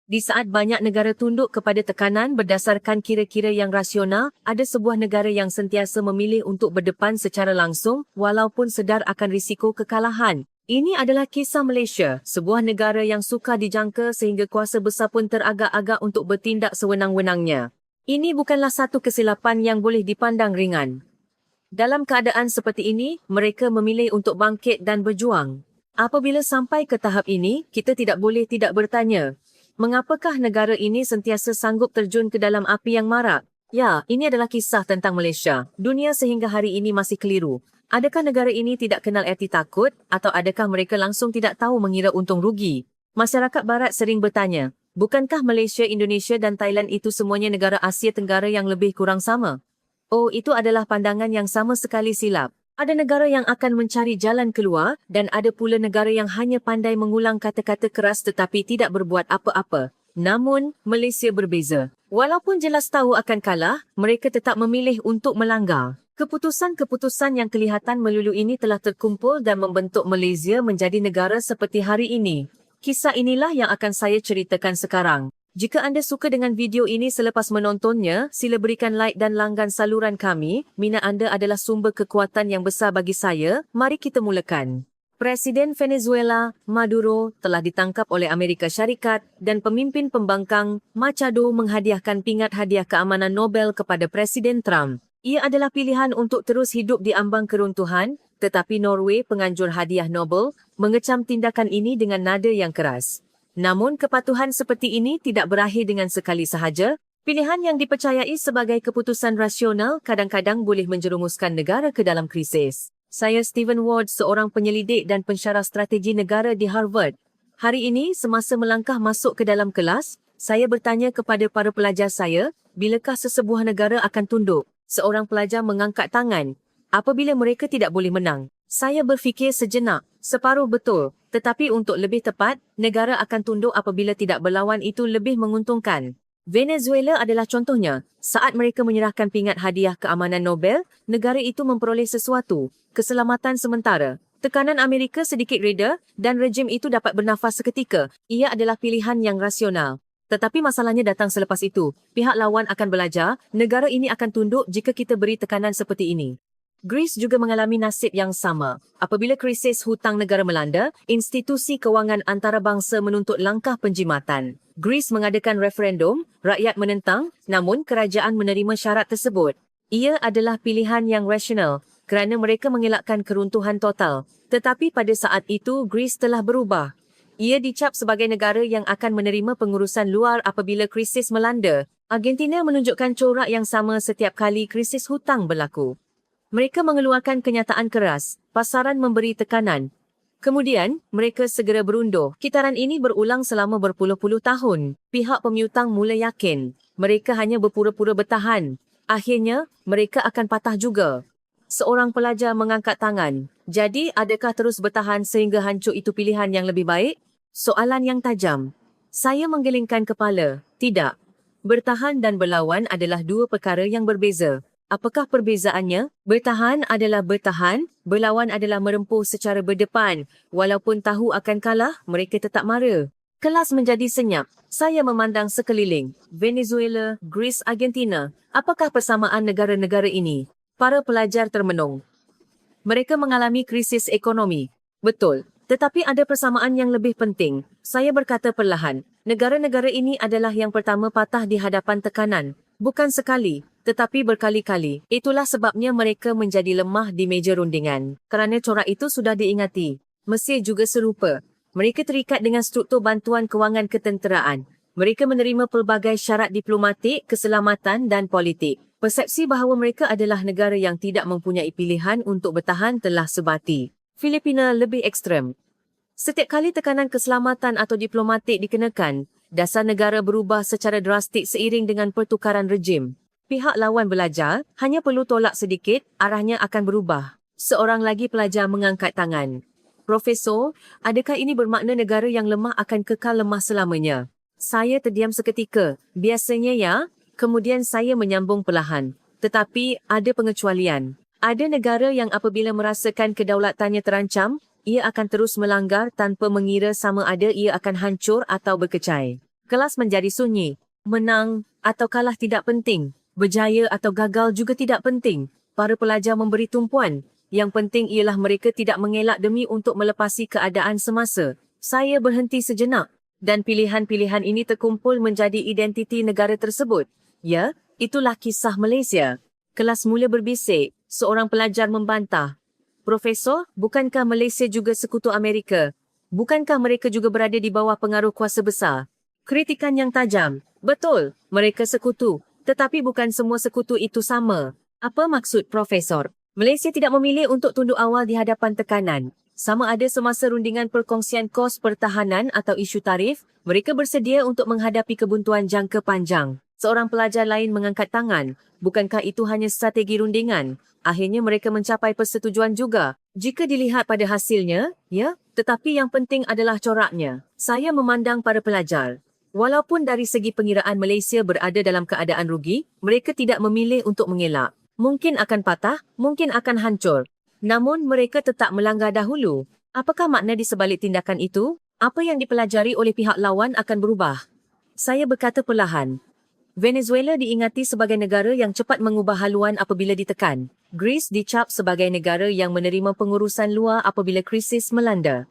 Di saat banyak negara tunduk kepada tekanan berdasarkan kira-kira yang rasional, ada sebuah negara yang sentiasa memilih untuk berdepan secara langsung walaupun sedar akan risiko kekalahan. Ini adalah kisah Malaysia, sebuah negara yang sukar dijangka sehingga kuasa besar pun teragak-agak untuk bertindak sewenang-wenangnya. Ini bukanlah satu kesilapan yang boleh dipandang ringan. Dalam keadaan seperti ini, mereka memilih untuk bangkit dan berjuang. Apabila sampai ke tahap ini, kita tidak boleh tidak bertanya, mengapakah negara ini sentiasa sanggup terjun ke dalam api yang marak? Ya, ini adalah kisah tentang Malaysia. Dunia sehingga hari ini masih keliru. Adakah negara ini tidak kenal erti takut atau adakah mereka langsung tidak tahu mengira untung rugi? Masyarakat Barat sering bertanya, bukankah Malaysia, Indonesia dan Thailand itu semuanya negara Asia Tenggara yang lebih kurang sama? Oh, itu adalah pandangan yang sama sekali silap. Ada negara yang akan mencari jalan keluar dan ada pula negara yang hanya pandai mengulang kata-kata keras tetapi tidak berbuat apa-apa. Namun, Malaysia berbeza. Walaupun jelas tahu akan kalah, mereka tetap memilih untuk melanggar. Keputusan-keputusan yang kelihatan melulu ini telah terkumpul dan membentuk Malaysia menjadi negara seperti hari ini. Kisah inilah yang akan saya ceritakan sekarang. Jika anda suka dengan video ini selepas menontonnya, sila berikan like dan langgan saluran kami. Minat anda adalah sumber kekuatan yang besar bagi saya. Mari kita mulakan. Presiden Venezuela, Maduro, telah ditangkap oleh Amerika Syarikat dan pemimpin pembangkang, Machado, menghadiahkan pingat hadiah keamanan Nobel kepada Presiden Trump. Ia adalah pilihan untuk terus hidup di ambang keruntuhan, tetapi Norway, penganjur hadiah Nobel, mengecam tindakan ini dengan nada yang keras. Namun kepatuhan seperti ini tidak berakhir dengan sekali sahaja. Pilihan yang dipercayai sebagai keputusan rasional kadang-kadang boleh menjerumuskan negara ke dalam krisis. Saya Stephen Ward, seorang penyelidik dan pensyarah strategi negara di Harvard. Hari ini, semasa melangkah masuk ke dalam kelas, saya bertanya kepada para pelajar saya, bilakah sesebuah negara akan tunduk? Seorang pelajar mengangkat tangan. Apabila mereka tidak boleh menang. Saya berfikir sejenak, separuh betul. Tetapi untuk lebih tepat, negara akan tunduk apabila tidak berlawan itu lebih menguntungkan. Venezuela adalah contohnya. Saat mereka menyerahkan pingat hadiah keamanan Nobel, negara itu memperoleh sesuatu, keselamatan sementara. Tekanan Amerika sedikit reda dan rejim itu dapat bernafas seketika. Ia adalah pilihan yang rasional. Tetapi masalahnya datang selepas itu. Pihak lawan akan belajar, negara ini akan tunduk jika kita beri tekanan seperti ini. Greece juga mengalami nasib yang sama. Apabila krisis hutang negara melanda, institusi kewangan antarabangsa menuntut langkah penjimatan. Greece mengadakan referendum, rakyat menentang, namun kerajaan menerima syarat tersebut. Ia adalah pilihan yang rasional kerana mereka mengelakkan keruntuhan total. Tetapi pada saat itu, Greece telah berubah. Ia dicap sebagai negara yang akan menerima pengurusan luar apabila krisis melanda. Argentina menunjukkan corak yang sama setiap kali krisis hutang berlaku. Mereka mengeluarkan kenyataan keras, pasaran memberi tekanan. Kemudian, mereka segera berunduh. Kitaran ini berulang selama berpuluh-puluh tahun. Pihak pemiutang mula yakin. Mereka hanya berpura-pura bertahan. Akhirnya, mereka akan patah juga. Seorang pelajar mengangkat tangan. Jadi, adakah terus bertahan sehingga hancur itu pilihan yang lebih baik? Soalan yang tajam. Saya menggelingkan kepala. Tidak. Bertahan dan berlawan adalah dua perkara yang berbeza. Apakah perbezaannya? Bertahan adalah bertahan, berlawan adalah merempuh secara berdepan. Walaupun tahu akan kalah, mereka tetap mara. Kelas menjadi senyap. Saya memandang sekeliling. Venezuela, Greece, Argentina. Apakah persamaan negara-negara ini? Para pelajar termenung. Mereka mengalami krisis ekonomi. Betul. Tetapi ada persamaan yang lebih penting. Saya berkata perlahan. Negara-negara ini adalah yang pertama patah di hadapan tekanan. Bukan sekali, tetapi berkali-kali. Itulah sebabnya mereka menjadi lemah di meja rundingan. Kerana corak itu sudah diingati. Mesir juga serupa. Mereka terikat dengan struktur bantuan kewangan ketenteraan. Mereka menerima pelbagai syarat diplomatik, keselamatan dan politik. Persepsi bahawa mereka adalah negara yang tidak mempunyai pilihan untuk bertahan telah sebati. Filipina lebih ekstrem. Setiap kali tekanan keselamatan atau diplomatik dikenakan, dasar negara berubah secara drastik seiring dengan pertukaran rejim. Pihak lawan belajar, hanya perlu tolak sedikit, arahnya akan berubah. Seorang lagi pelajar mengangkat tangan. Profesor, adakah ini bermakna negara yang lemah akan kekal lemah selamanya? Saya terdiam seketika. Biasanya ya, kemudian saya menyambung perlahan. Tetapi ada pengecualian. Ada negara yang apabila merasakan kedaulatannya terancam, ia akan terus melanggar tanpa mengira sama ada ia akan hancur atau berkecai. Kelas menjadi sunyi. Menang atau kalah tidak penting. Berjaya atau gagal juga tidak penting. Para pelajar memberi tumpuan. Yang penting ialah mereka tidak mengelak demi untuk melepasi keadaan semasa. Saya berhenti sejenak. Dan pilihan-pilihan ini terkumpul menjadi identiti negara tersebut. Ya, itulah kisah Malaysia. Kelas mula berbisik. Seorang pelajar membantah. Profesor, bukankah Malaysia juga sekutu Amerika? Bukankah mereka juga berada di bawah pengaruh kuasa besar? Kritikan yang tajam. Betul, mereka sekutu. Tetapi bukan semua sekutu itu sama. Apa maksud Profesor? Malaysia tidak memilih untuk tunduk awal di hadapan tekanan. Sama ada semasa rundingan perkongsian kos pertahanan atau isu tarif, mereka bersedia untuk menghadapi kebuntuan jangka panjang. Seorang pelajar lain mengangkat tangan. Bukankah itu hanya strategi rundingan? Akhirnya mereka mencapai persetujuan juga. Jika dilihat pada hasilnya, ya, tetapi yang penting adalah coraknya. Saya memandang para pelajar. Walaupun dari segi pengiraan Malaysia berada dalam keadaan rugi, mereka tidak memilih untuk mengelak. Mungkin akan patah, mungkin akan hancur. Namun mereka tetap melanggar dahulu. Apakah makna di sebalik tindakan itu? Apa yang dipelajari oleh pihak lawan akan berubah? Saya berkata perlahan. Venezuela diingati sebagai negara yang cepat mengubah haluan apabila ditekan. Greece dicap sebagai negara yang menerima pengurusan luar apabila krisis melanda.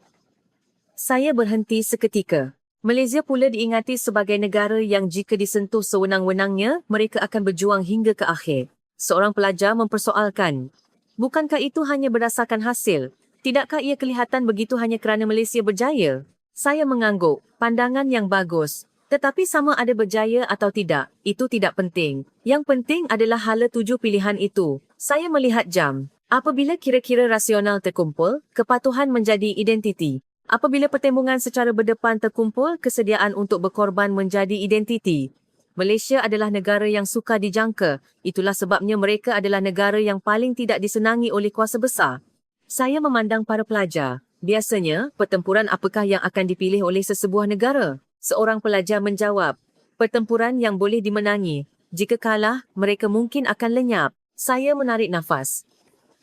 Saya berhenti seketika. Malaysia pula diingati sebagai negara yang jika disentuh sewenang-wenangnya, mereka akan berjuang hingga ke akhir. Seorang pelajar mempersoalkan. Bukankah itu hanya berdasarkan hasil? Tidakkah ia kelihatan begitu hanya kerana Malaysia berjaya? Saya mengangguk. Pandangan yang bagus. Tetapi sama ada berjaya atau tidak, itu tidak penting. Yang penting adalah hala tuju pilihan itu. Saya melihat jam. Apabila kira-kira rasional terkumpul, kepatuhan menjadi identiti. Apabila pertembungan secara berdepan terkumpul, kesediaan untuk berkorban menjadi identiti. Malaysia adalah negara yang sukar dijangka. Itulah sebabnya mereka adalah negara yang paling tidak disenangi oleh kuasa besar. Saya memandang para pelajar. Biasanya, pertempuran apakah yang akan dipilih oleh sesebuah negara? Seorang pelajar menjawab, pertempuran yang boleh dimenangi. Jika kalah, mereka mungkin akan lenyap. Saya menarik nafas.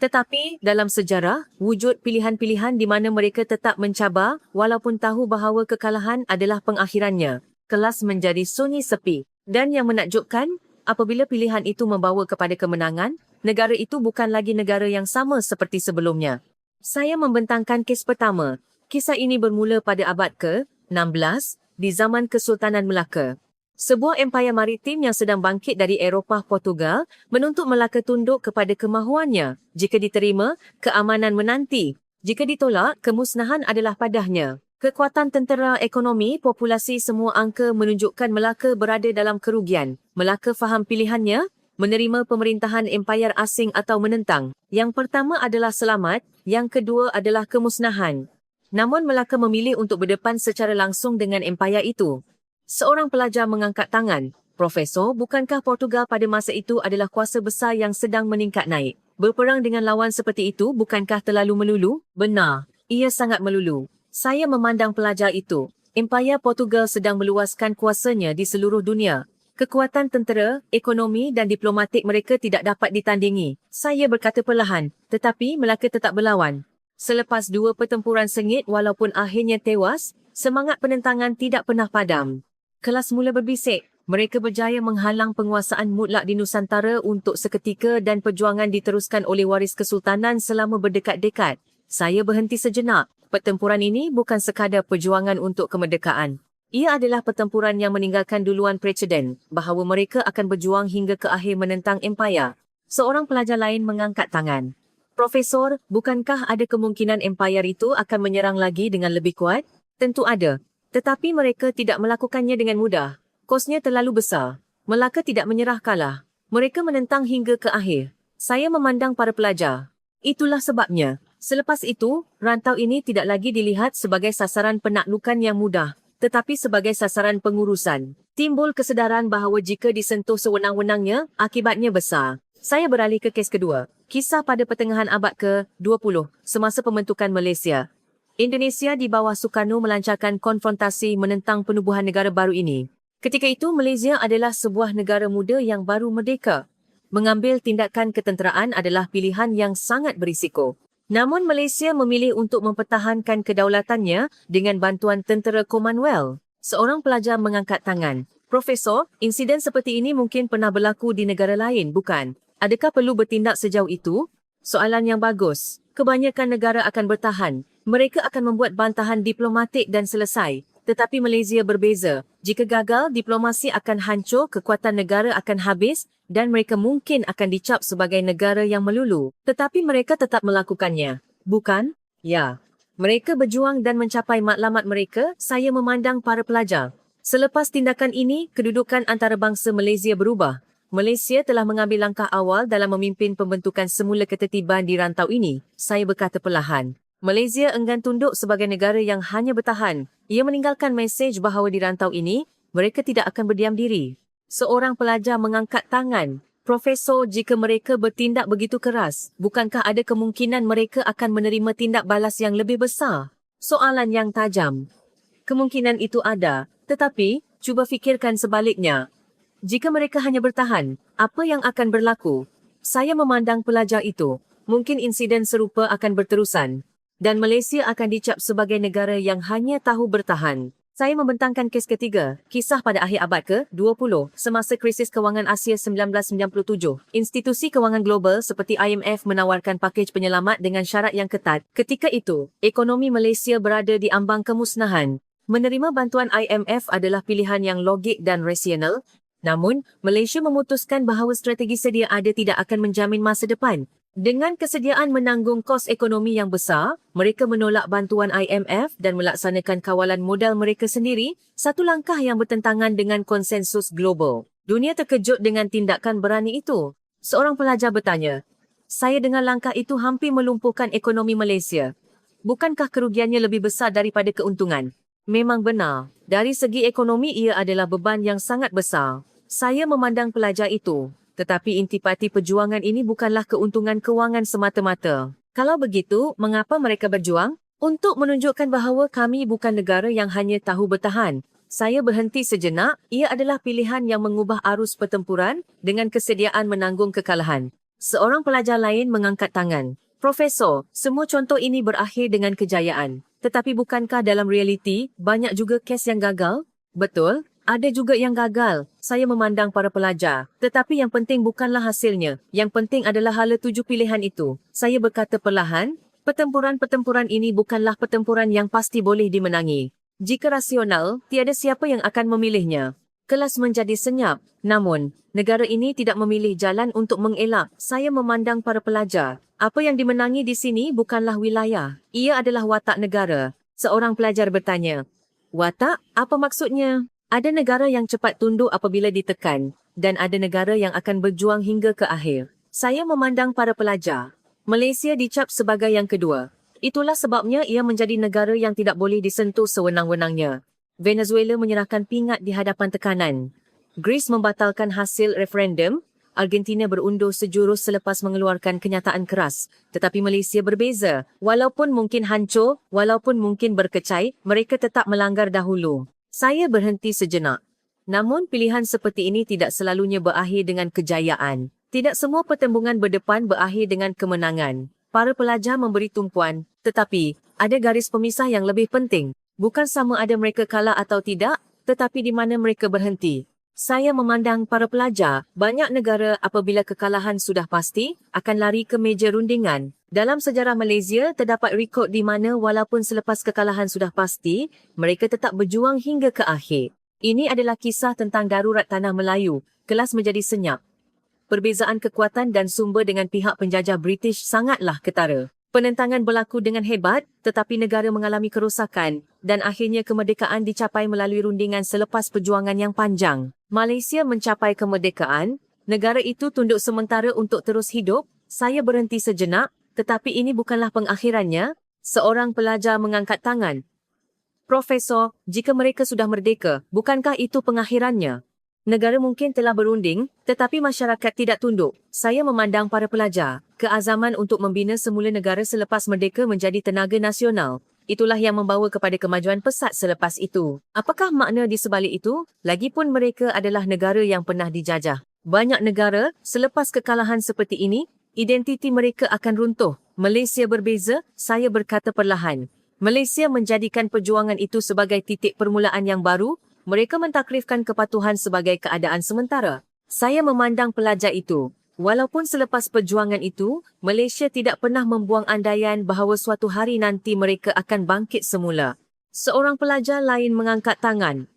Tetapi, dalam sejarah, wujud pilihan-pilihan di mana mereka tetap mencabar walaupun tahu bahawa kekalahan adalah pengakhirannya. Kelas menjadi sunyi sepi. Dan yang menakjubkan, apabila pilihan itu membawa kepada kemenangan, negara itu bukan lagi negara yang sama seperti sebelumnya. Saya membentangkan kes pertama. Kisah ini bermula pada abad ke-16 di zaman Kesultanan Melaka. Sebuah empayar maritim yang sedang bangkit dari Eropah Portugal menuntut Melaka tunduk kepada kemahuannya. Jika diterima, keamanan menanti. Jika ditolak, kemusnahan adalah padahnya. Kekuatan tentera, ekonomi, populasi semua angka menunjukkan Melaka berada dalam kerugian. Melaka faham pilihannya, menerima pemerintahan empayar asing atau menentang. Yang pertama adalah selamat, yang kedua adalah kemusnahan. Namun Melaka memilih untuk berdepan secara langsung dengan empayar itu. Seorang pelajar mengangkat tangan. Profesor, bukankah Portugal pada masa itu adalah kuasa besar yang sedang meningkat naik? Berperang dengan lawan seperti itu bukankah terlalu melulu? Benar, ia sangat melulu. Saya memandang pelajar itu. Empayar Portugal sedang meluaskan kuasanya di seluruh dunia. Kekuatan tentera, ekonomi dan diplomatik mereka tidak dapat ditandingi. Saya berkata perlahan, tetapi Melaka tetap berlawan. Selepas dua pertempuran sengit walaupun akhirnya tewas, semangat penentangan tidak pernah padam. Kelas mula berbisik. Mereka berjaya menghalang penguasaan mutlak di Nusantara untuk seketika dan perjuangan diteruskan oleh waris kesultanan selama berdekad-dekad. Saya berhenti sejenak. Pertempuran ini bukan sekadar perjuangan untuk kemerdekaan. Ia adalah pertempuran yang meninggalkan duluan presiden bahawa mereka akan berjuang hingga ke akhir menentang empayar. Seorang pelajar lain mengangkat tangan. Profesor, bukankah ada kemungkinan empayar itu akan menyerang lagi dengan lebih kuat? Tentu ada. Tetapi mereka tidak melakukannya dengan mudah. Kosnya terlalu besar. Melaka tidak menyerah kalah. Mereka menentang hingga ke akhir. Saya memandang para pelajar. Itulah sebabnya. Selepas itu, rantau ini tidak lagi dilihat sebagai sasaran penaklukan yang mudah, tetapi sebagai sasaran pengurusan. Timbul kesedaran bahawa jika disentuh sewenang-wenangnya, akibatnya besar. Saya beralih ke kes kedua. Kisah pada pertengahan abad ke-20, semasa pembentukan Malaysia. Indonesia di bawah Sukarno melancarkan konfrontasi menentang penubuhan negara baru ini. Ketika itu, Malaysia adalah sebuah negara muda yang baru merdeka. Mengambil tindakan ketenteraan adalah pilihan yang sangat berisiko. Namun Malaysia memilih untuk mempertahankan kedaulatannya dengan bantuan tentera Commonwealth. Seorang pelajar mengangkat tangan. Profesor, insiden seperti ini mungkin pernah berlaku di negara lain, bukan? Adakah perlu bertindak sejauh itu? Soalan yang bagus. Kebanyakan negara akan bertahan. Mereka akan membuat bantahan diplomatik dan selesai. Tetapi Malaysia berbeza. Jika gagal, diplomasi akan hancur, kekuatan negara akan habis dan mereka mungkin akan dicap sebagai negara yang melulu. Tetapi mereka tetap melakukannya. Bukan? Ya. Mereka berjuang dan mencapai matlamat mereka. Saya memandang para pelajar. Selepas tindakan ini, kedudukan antarabangsa Malaysia berubah. Malaysia telah mengambil langkah awal dalam memimpin pembentukan semula ketertiban di rantau ini. Saya berkata perlahan. Malaysia enggan tunduk sebagai negara yang hanya bertahan. Ia meninggalkan mesej bahawa di rantau ini, mereka tidak akan berdiam diri. Seorang pelajar mengangkat tangan. Profesor, jika mereka bertindak begitu keras, bukankah ada kemungkinan mereka akan menerima tindak balas yang lebih besar? Soalan yang tajam. Kemungkinan itu ada, tetapi cuba fikirkan sebaliknya. Jika mereka hanya bertahan, apa yang akan berlaku? Saya memandang pelajar itu. Mungkin insiden serupa akan berterusan. Dan Malaysia akan dicap sebagai negara yang hanya tahu bertahan. Saya membentangkan kes ketiga, kisah pada akhir abad ke-20 semasa krisis kewangan Asia 1997. Institusi kewangan global seperti IMF menawarkan pakej penyelamat dengan syarat yang ketat. Ketika itu, ekonomi Malaysia berada di ambang kemusnahan. Menerima bantuan IMF adalah pilihan yang logik dan rasional. Namun, Malaysia memutuskan bahawa strategi sedia ada tidak akan menjamin masa depan. Dengan kesediaan menanggung kos ekonomi yang besar, mereka menolak bantuan IMF dan melaksanakan kawalan modal mereka sendiri, satu langkah yang bertentangan dengan konsensus global. Dunia terkejut dengan tindakan berani itu. Seorang pelajar bertanya, saya dengar langkah itu hampir melumpuhkan ekonomi Malaysia. Bukankah kerugiannya lebih besar daripada keuntungan? Memang benar. Dari segi ekonomi ia adalah beban yang sangat besar. Saya memandang pelajar itu. Tetapi intipati perjuangan ini bukanlah keuntungan kewangan semata-mata. Kalau begitu, mengapa mereka berjuang? Untuk menunjukkan bahawa kami bukan negara yang hanya tahu bertahan. Saya berhenti sejenak, ia adalah pilihan yang mengubah arus pertempuran dengan kesediaan menanggung kekalahan. Seorang pelajar lain mengangkat tangan. Profesor, semua contoh ini berakhir dengan kejayaan. Tetapi bukankah dalam realiti, banyak juga kes yang gagal? Betul. Ada juga yang gagal. Saya memandang para pelajar. Tetapi yang penting bukanlah hasilnya. Yang penting adalah hala tuju pilihan itu. Saya berkata perlahan, pertempuran-pertempuran ini bukanlah pertempuran yang pasti boleh dimenangi. Jika rasional, tiada siapa yang akan memilihnya. Kelas menjadi senyap. Namun, negara ini tidak memilih jalan untuk mengelak. Saya memandang para pelajar. Apa yang dimenangi di sini bukanlah wilayah. Ia adalah watak negara. Seorang pelajar bertanya, watak? Apa maksudnya? Ada negara yang cepat tunduk apabila ditekan, dan ada negara yang akan berjuang hingga ke akhir. Saya memandang para pelajar. Malaysia dicap sebagai yang kedua. Itulah sebabnya ia menjadi negara yang tidak boleh disentuh sewenang-wenangnya. Venezuela menyerahkan pingat di hadapan tekanan. Greece membatalkan hasil referendum. Argentina berundur sejurus selepas mengeluarkan kenyataan keras. Tetapi Malaysia berbeza. Walaupun mungkin hancur, walaupun mungkin berkecai, mereka tetap melanggar dahulu. Saya berhenti sejenak. Namun pilihan seperti ini tidak selalunya berakhir dengan kejayaan. Tidak semua pertembungan berdepan berakhir dengan kemenangan. Para pelajar memberi tumpuan, tetapi ada garis pemisah yang lebih penting. Bukan sama ada mereka kalah atau tidak, tetapi di mana mereka berhenti. Saya memandang para pelajar, banyak negara apabila kekalahan sudah pasti, akan lari ke meja rundingan. Dalam sejarah Malaysia, terdapat rekod di mana walaupun selepas kekalahan sudah pasti, mereka tetap berjuang hingga ke akhir. Ini adalah kisah tentang darurat tanah Melayu. Kelas menjadi senyap. Perbezaan kekuatan dan sumber dengan pihak penjajah British sangatlah ketara. Penentangan berlaku dengan hebat, tetapi negara mengalami kerosakan dan akhirnya kemerdekaan dicapai melalui rundingan selepas perjuangan yang panjang. Malaysia mencapai kemerdekaan, negara itu tunduk sementara untuk terus hidup. Saya berhenti sejenak, tetapi ini bukanlah pengakhirannya. Seorang pelajar mengangkat tangan. Profesor, jika mereka sudah merdeka, bukankah itu pengakhirannya? Negara mungkin telah berunding, tetapi masyarakat tidak tunduk. Saya memandang para pelajar. Keazaman untuk membina semula negara selepas merdeka menjadi tenaga nasional. Itulah yang membawa kepada kemajuan pesat selepas itu. Apakah makna di sebalik itu? Lagipun mereka adalah negara yang pernah dijajah. Banyak negara, selepas kekalahan seperti ini, identiti mereka akan runtuh. Malaysia berbeza, saya berkata perlahan. Malaysia menjadikan perjuangan itu sebagai titik permulaan yang baru. Mereka mentakrifkan kepatuhan sebagai keadaan sementara. Saya memandang pelajar itu. Walaupun selepas perjuangan itu, Malaysia tidak pernah membuang andaian bahawa suatu hari nanti mereka akan bangkit semula. Seorang pelajar lain mengangkat tangan.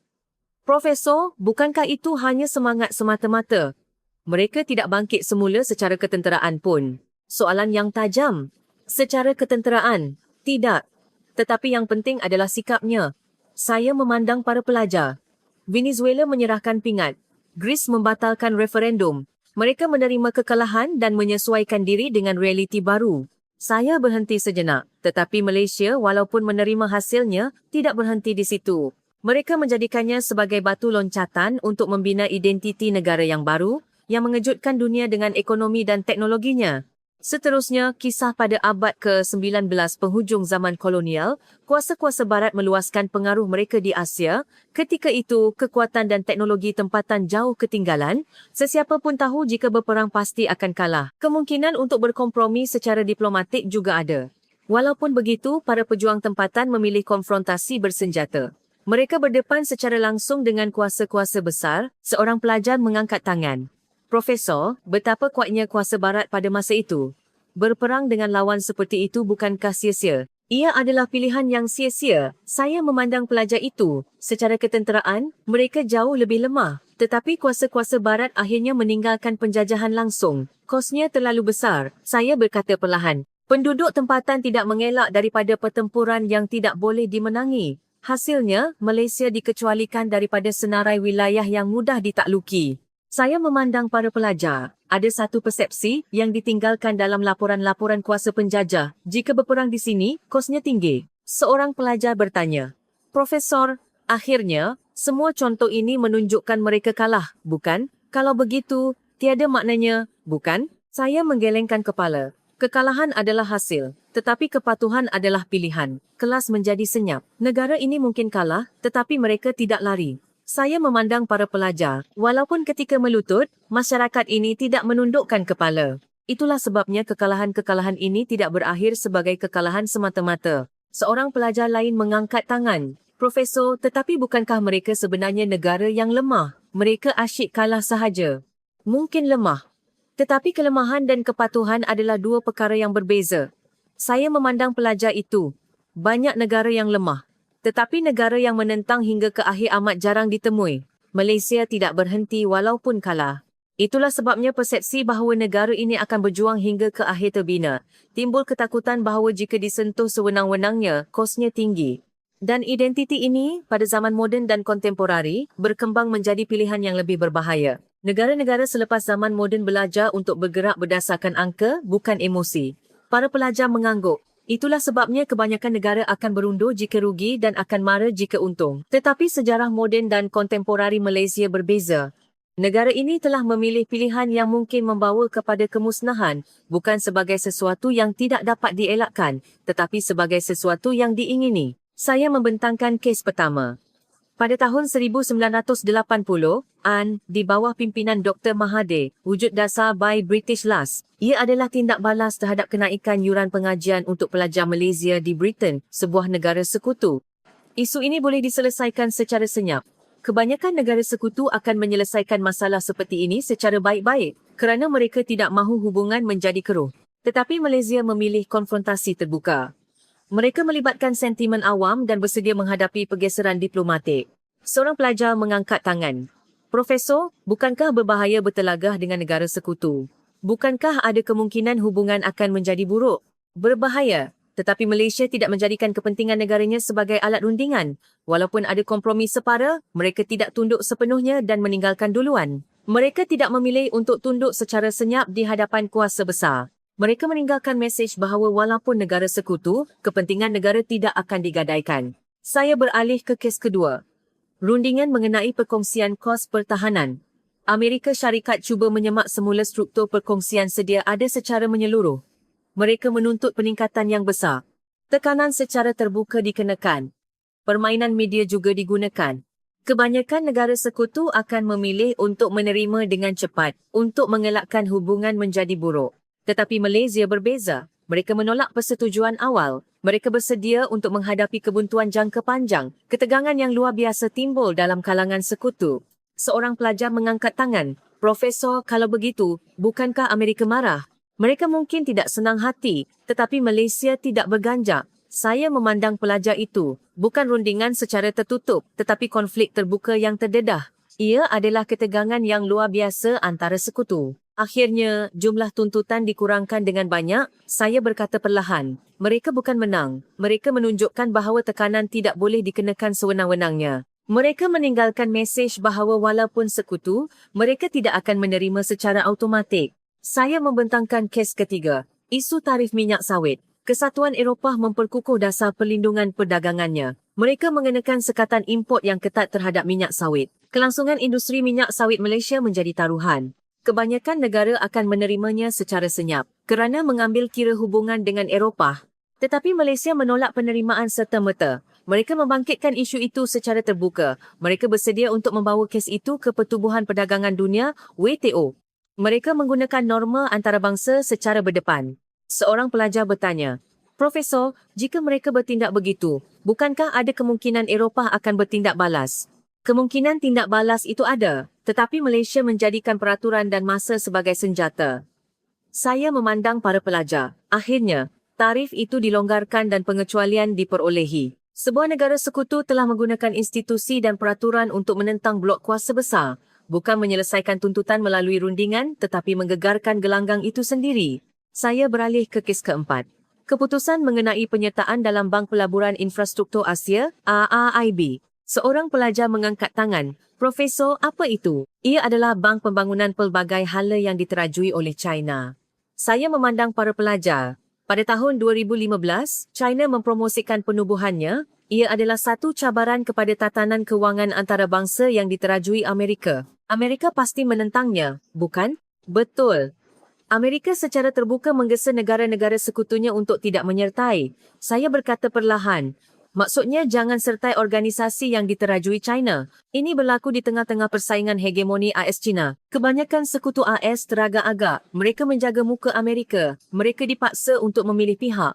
Profesor, bukankah itu hanya semangat semata-mata? Mereka tidak bangkit semula secara ketenteraan pun. Soalan yang tajam. Secara ketenteraan, tidak. Tetapi yang penting adalah sikapnya. Saya memandang para pelajar. Venezuela menyerahkan pingat. Greece membatalkan referendum. Mereka menerima kekalahan dan menyesuaikan diri dengan realiti baru. Saya berhenti sejenak. Tetapi Malaysia, walaupun menerima hasilnya, tidak berhenti di situ. Mereka menjadikannya sebagai batu loncatan untuk membina identiti negara yang baru, yang mengejutkan dunia dengan ekonomi dan teknologinya. Seterusnya, kisah pada abad ke-19 penghujung zaman kolonial, kuasa-kuasa barat meluaskan pengaruh mereka di Asia. Ketika itu, kekuatan dan teknologi tempatan jauh ketinggalan. Sesiapa pun tahu jika berperang pasti akan kalah. Kemungkinan untuk berkompromi secara diplomatik juga ada. Walaupun begitu, para pejuang tempatan memilih konfrontasi bersenjata. Mereka berdepan secara langsung dengan kuasa-kuasa besar. Seorang pelajar mengangkat tangan. Profesor, betapa kuatnya kuasa barat pada masa itu. Berperang dengan lawan seperti itu bukankah sia-sia? Ia adalah pilihan yang sia-sia. Saya memandang pelajar itu. Secara ketenteraan, mereka jauh lebih lemah. Tetapi kuasa-kuasa barat akhirnya meninggalkan penjajahan langsung. Kosnya terlalu besar. Saya berkata perlahan. Penduduk tempatan tidak mengelak daripada pertempuran yang tidak boleh dimenangi. Hasilnya, Malaysia dikecualikan daripada senarai wilayah yang mudah ditakluki. Saya memandang para pelajar. Ada satu persepsi yang ditinggalkan dalam laporan-laporan kuasa penjajah. Jika berperang di sini, kosnya tinggi. Seorang pelajar bertanya. Profesor, akhirnya, semua contoh ini menunjukkan mereka kalah, bukan? Kalau begitu, tiada maknanya, bukan? Saya menggelengkan kepala. Kekalahan adalah hasil, tetapi kepatuhan adalah pilihan. Kelas menjadi senyap. Negara ini mungkin kalah, tetapi mereka tidak lari. Saya memandang para pelajar. Walaupun ketika melutut, masyarakat ini tidak menundukkan kepala. Itulah sebabnya kekalahan-kekalahan ini tidak berakhir sebagai kekalahan semata-mata. Seorang pelajar lain mengangkat tangan. Profesor, tetapi bukankah mereka sebenarnya negara yang lemah? Mereka asyik kalah sahaja. Mungkin lemah. Tetapi kelemahan dan kepatuhan adalah dua perkara yang berbeza. Saya memandang pelajar itu. Banyak negara yang lemah. Tetapi negara yang menentang hingga ke akhir amat jarang ditemui. Malaysia tidak berhenti walaupun kalah. Itulah sebabnya persepsi bahawa negara ini akan berjuang hingga ke akhir terbina. Timbul ketakutan bahawa jika disentuh sewenang-wenangnya, kosnya tinggi. Dan identiti ini, pada zaman moden dan kontemporari, berkembang menjadi pilihan yang lebih berbahaya. Negara-negara selepas zaman moden belajar untuk bergerak berdasarkan angka, bukan emosi. Para pelajar mengangguk. Itulah sebabnya kebanyakan negara akan berundur jika rugi dan akan marah jika untung. Tetapi sejarah moden dan kontemporari Malaysia berbeza. Negara ini telah memilih pilihan yang mungkin membawa kepada kemusnahan, bukan sebagai sesuatu yang tidak dapat dielakkan, tetapi sebagai sesuatu yang diingini. Saya membentangkan kes pertama. Pada tahun 1980-an, di bawah pimpinan Dr. Mahathir, wujud dasar Buy British Last. Ia adalah tindak balas terhadap kenaikan yuran pengajian untuk pelajar Malaysia di Britain, sebuah negara sekutu. Isu ini boleh diselesaikan secara senyap. Kebanyakan negara sekutu akan menyelesaikan masalah seperti ini secara baik-baik kerana mereka tidak mahu hubungan menjadi keruh. Tetapi Malaysia memilih konfrontasi terbuka. Mereka melibatkan sentimen awam dan bersedia menghadapi pergeseran diplomatik. Seorang pelajar mengangkat tangan. Profesor, bukankah berbahaya bertelagah dengan negara sekutu? Bukankah ada kemungkinan hubungan akan menjadi buruk? Berbahaya. Tetapi Malaysia tidak menjadikan kepentingan negaranya sebagai alat rundingan. Walaupun ada kompromi separa, mereka tidak tunduk sepenuhnya dan meninggalkan duluan. Mereka tidak memilih untuk tunduk secara senyap di hadapan kuasa besar. Mereka meninggalkan mesej bahawa walaupun negara sekutu, kepentingan negara tidak akan digadaikan. Saya beralih ke kes kedua. Rundingan mengenai perkongsian kos pertahanan. Amerika Syarikat cuba menyemak semula struktur perkongsian sedia ada secara menyeluruh. Mereka menuntut peningkatan yang besar. Tekanan secara terbuka dikenakan. Permainan media juga digunakan. Kebanyakan negara sekutu akan memilih untuk menerima dengan cepat untuk mengelakkan hubungan menjadi buruk. Tetapi Malaysia berbeza. Mereka menolak persetujuan awal. Mereka bersedia untuk menghadapi kebuntuan jangka panjang. Ketegangan yang luar biasa timbul dalam kalangan sekutu. Seorang pelajar mengangkat tangan. Profesor, kalau begitu, bukankah Amerika marah? Mereka mungkin tidak senang hati, tetapi Malaysia tidak berganjak. Saya memandang pelajar itu, bukan rundingan secara tertutup, tetapi konflik terbuka yang terdedah. Ia adalah ketegangan yang luar biasa antara sekutu. Akhirnya, jumlah tuntutan dikurangkan dengan banyak. Saya berkata perlahan, mereka bukan menang. Mereka menunjukkan bahawa tekanan tidak boleh dikenakan sewenang-wenangnya. Mereka meninggalkan mesej bahawa walaupun sekutu, mereka tidak akan menerima secara automatik. Saya membentangkan kes ketiga, isu tarif minyak sawit. Kesatuan Eropah memperkukuh dasar perlindungan perdagangannya. Mereka mengenakan sekatan import yang ketat terhadap minyak sawit. Kelangsungan industri minyak sawit Malaysia menjadi taruhan. Kebanyakan negara akan menerimanya secara senyap kerana mengambil kira hubungan dengan Eropah. Tetapi Malaysia menolak penerimaan serta-merta. Mereka membangkitkan isu itu secara terbuka. Mereka bersedia untuk membawa kes itu ke Pertubuhan Perdagangan Dunia, WTO. Mereka menggunakan norma antarabangsa secara berdepan. Seorang pelajar bertanya, Profesor, jika mereka bertindak begitu, bukankah ada kemungkinan Eropah akan bertindak balas? Kemungkinan tindak balas itu ada, tetapi Malaysia menjadikan peraturan dan masa sebagai senjata. Saya memandang para pelajar. Akhirnya, tarif itu dilonggarkan dan pengecualian diperolehi. Sebuah negara sekutu telah menggunakan institusi dan peraturan untuk menentang blok kuasa besar. Bukan menyelesaikan tuntutan melalui rundingan tetapi menggegarkan gelanggang itu sendiri. Saya beralih ke kes keempat. Keputusan mengenai penyertaan dalam Bank Pelaburan Infrastruktur Asia, AAIB. Seorang pelajar mengangkat tangan. Profesor, apa itu? Ia adalah bank pembangunan pelbagai hala yang diterajui oleh China. Saya memandang para pelajar. Pada tahun 2015, China mempromosikan penubuhannya. Ia adalah satu cabaran kepada tatanan kewangan antarabangsa yang diterajui Amerika. Amerika pasti menentangnya, bukan? Betul. Amerika secara terbuka menggesa negara-negara sekutunya untuk tidak menyertai. Saya berkata perlahan. Maksudnya jangan sertai organisasi yang diterajui China. Ini berlaku di tengah-tengah persaingan hegemoni AS China. Kebanyakan sekutu AS teragak-agak. Mereka menjaga muka Amerika. Mereka dipaksa untuk memilih pihak.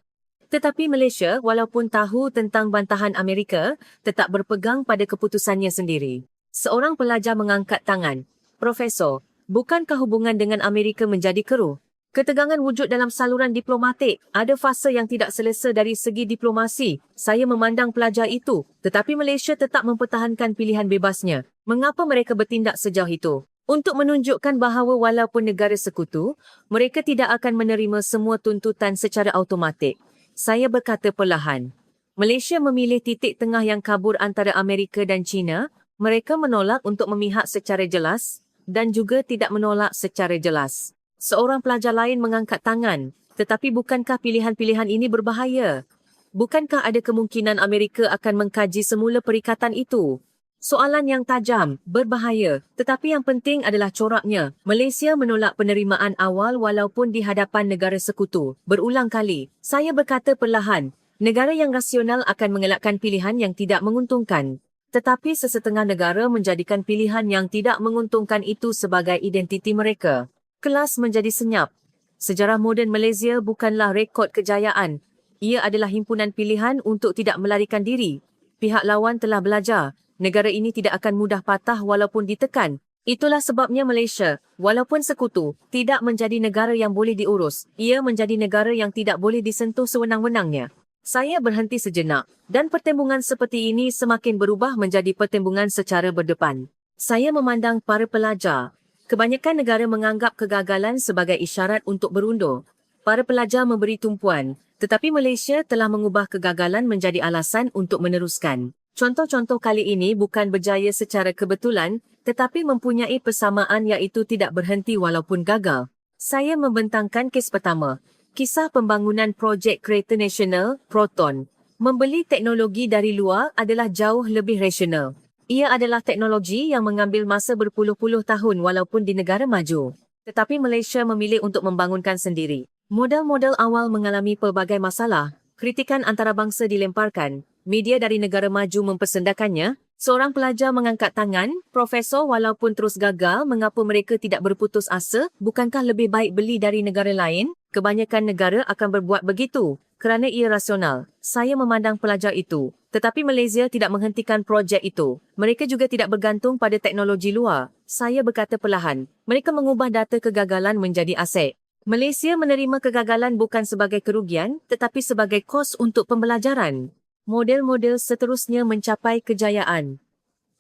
Tetapi Malaysia, walaupun tahu tentang bantahan Amerika, tetap berpegang pada keputusannya sendiri. Seorang pelajar mengangkat tangan. Profesor, bukankah hubungan dengan Amerika menjadi keruh? Ketegangan wujud dalam saluran diplomatik. Ada fasa yang tidak selesa dari segi diplomasi. Saya memandang pelajar itu, tetapi Malaysia tetap mempertahankan pilihan bebasnya. Mengapa mereka bertindak sejauh itu? Untuk menunjukkan bahawa walaupun negara sekutu, mereka tidak akan menerima semua tuntutan secara automatik. Saya berkata perlahan. Malaysia memilih titik tengah yang kabur antara Amerika dan China. Mereka menolak untuk memihak secara jelas dan juga tidak menolak secara jelas. Seorang pelajar lain mengangkat tangan. Tetapi bukankah pilihan-pilihan ini berbahaya? Bukankah ada kemungkinan Amerika akan mengkaji semula perikatan itu? Soalan yang tajam, berbahaya. Tetapi yang penting adalah coraknya. Malaysia menolak penerimaan awal walaupun di hadapan negara sekutu. Berulang kali, saya berkata perlahan, negara yang rasional akan mengelakkan pilihan yang tidak menguntungkan. Tetapi sesetengah negara menjadikan pilihan yang tidak menguntungkan itu sebagai identiti mereka. Kelas menjadi senyap. Sejarah moden Malaysia bukanlah rekod kejayaan. Ia adalah himpunan pilihan untuk tidak melarikan diri. Pihak lawan telah belajar. Negara ini tidak akan mudah patah walaupun ditekan. Itulah sebabnya Malaysia, walaupun sekutu, tidak menjadi negara yang boleh diurus. Ia menjadi negara yang tidak boleh disentuh sewenang-wenangnya. Saya berhenti sejenak dan pertembungan seperti ini semakin berubah menjadi pertembungan secara berdepan. Saya memandang para pelajar. Kebanyakan negara menganggap kegagalan sebagai isyarat untuk berundur. Para pelajar memberi tumpuan, tetapi Malaysia telah mengubah kegagalan menjadi alasan untuk meneruskan. Contoh-contoh kali ini bukan berjaya secara kebetulan, tetapi mempunyai persamaan iaitu tidak berhenti walaupun gagal. Saya membentangkan kes pertama. Kisah pembangunan projek kereta nasional, Proton. Membeli teknologi dari luar adalah jauh lebih rasional. Ia adalah teknologi yang mengambil masa berpuluh-puluh tahun walaupun di negara maju. Tetapi Malaysia memilih untuk membangunkan sendiri. Model-model awal mengalami pelbagai masalah. Kritikan antarabangsa dilemparkan. Media dari negara maju mempersendakannya. Seorang pelajar mengangkat tangan, Profesor walaupun terus gagal, mengapa mereka tidak berputus asa? Bukankah lebih baik beli dari negara lain? Kebanyakan negara akan berbuat begitu kerana ia rasional. Saya memandang pelajar itu. Tetapi Malaysia tidak menghentikan projek itu. Mereka juga tidak bergantung pada teknologi luar. Saya berkata perlahan. Mereka mengubah data kegagalan menjadi aset. Malaysia menerima kegagalan bukan sebagai kerugian, tetapi sebagai kos untuk pembelajaran. Model-model seterusnya mencapai kejayaan.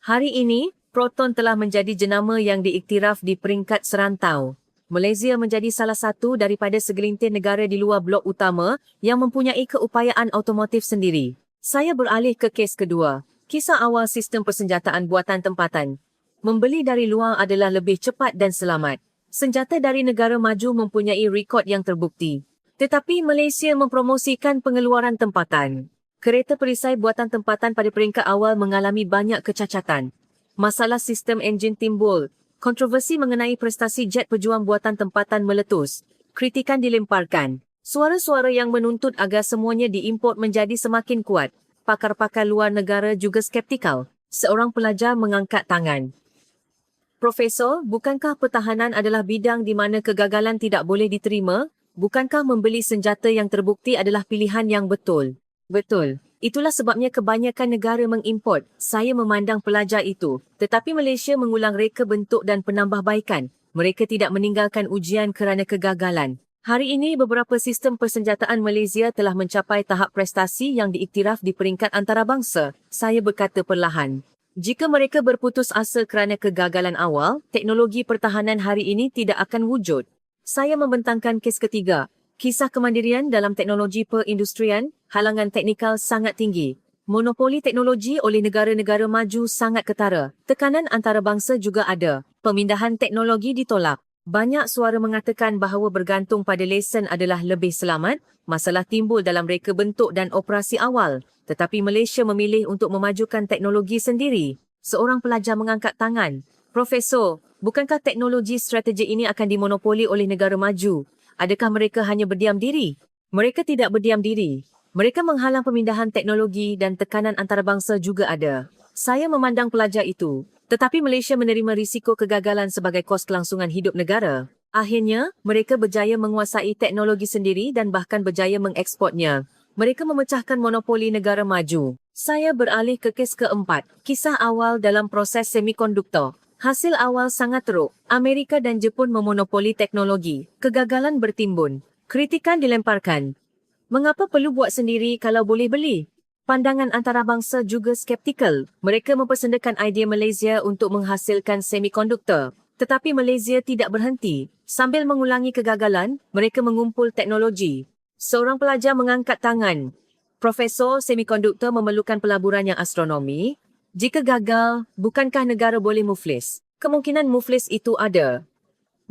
Hari ini, Proton telah menjadi jenama yang diiktiraf di peringkat serantau. Malaysia menjadi salah satu daripada segelintir negara di luar blok utama yang mempunyai keupayaan automotif sendiri. Saya beralih ke kes kedua. Kisah awal sistem persenjataan buatan tempatan. Membeli dari luar adalah lebih cepat dan selamat. Senjata dari negara maju mempunyai rekod yang terbukti. Tetapi Malaysia mempromosikan pengeluaran tempatan. Kereta perisai buatan tempatan pada peringkat awal mengalami banyak kecacatan. Masalah sistem enjin timbul. Kontroversi mengenai prestasi jet pejuang buatan tempatan meletus. Kritikan dilemparkan. Suara-suara yang menuntut agar semuanya diimport menjadi semakin kuat. Pakar-pakar luar negara juga skeptikal. Seorang pelajar mengangkat tangan. Profesor, bukankah pertahanan adalah bidang di mana kegagalan tidak boleh diterima? Bukankah membeli senjata yang terbukti adalah pilihan yang betul? Betul. Itulah sebabnya kebanyakan negara mengimport. Saya memandang pelajar itu. Tetapi Malaysia mengulang reka bentuk dan penambahbaikan. Mereka tidak meninggalkan ujian kerana kegagalan. Hari ini beberapa sistem persenjataan Malaysia telah mencapai tahap prestasi yang diiktiraf di peringkat antarabangsa. Saya berkata perlahan. Jika mereka berputus asa kerana kegagalan awal, teknologi pertahanan hari ini tidak akan wujud. Saya membentangkan kes ketiga. Kisah kemandirian dalam teknologi perindustrian, halangan teknikal sangat tinggi. Monopoli teknologi oleh negara-negara maju sangat ketara. Tekanan antarabangsa juga ada. Pemindahan teknologi ditolak. Banyak suara mengatakan bahawa bergantung pada lesen adalah lebih selamat. Masalah timbul dalam reka bentuk dan operasi awal. Tetapi Malaysia memilih untuk memajukan teknologi sendiri. Seorang pelajar mengangkat tangan. Profesor, bukankah teknologi strategi ini akan dimonopoli oleh negara maju? Adakah mereka hanya berdiam diri? Mereka tidak berdiam diri. Mereka menghalang pemindahan teknologi dan tekanan antarabangsa juga ada. Saya memandang pelajar itu. Tetapi Malaysia menerima risiko kegagalan sebagai kos kelangsungan hidup negara. Akhirnya, mereka berjaya menguasai teknologi sendiri dan bahkan berjaya mengeksportnya. Mereka memecahkan monopoli negara maju. Saya beralih ke kes keempat. Kisah awal dalam proses semikonduktor. Hasil awal sangat teruk. Amerika dan Jepun memonopoli teknologi. Kegagalan bertimbun. Kritikan dilemparkan. Mengapa perlu buat sendiri kalau boleh beli? Pandangan antarabangsa juga skeptikal. Mereka mempersendakan idea Malaysia untuk menghasilkan semikonduktor. Tetapi Malaysia tidak berhenti. Sambil mengulangi kegagalan, mereka mengumpul teknologi. Seorang pelajar mengangkat tangan. Profesor, semikonduktor memerlukan pelaburan yang astronomi. Jika gagal, bukankah negara boleh muflis? Kemungkinan muflis itu ada.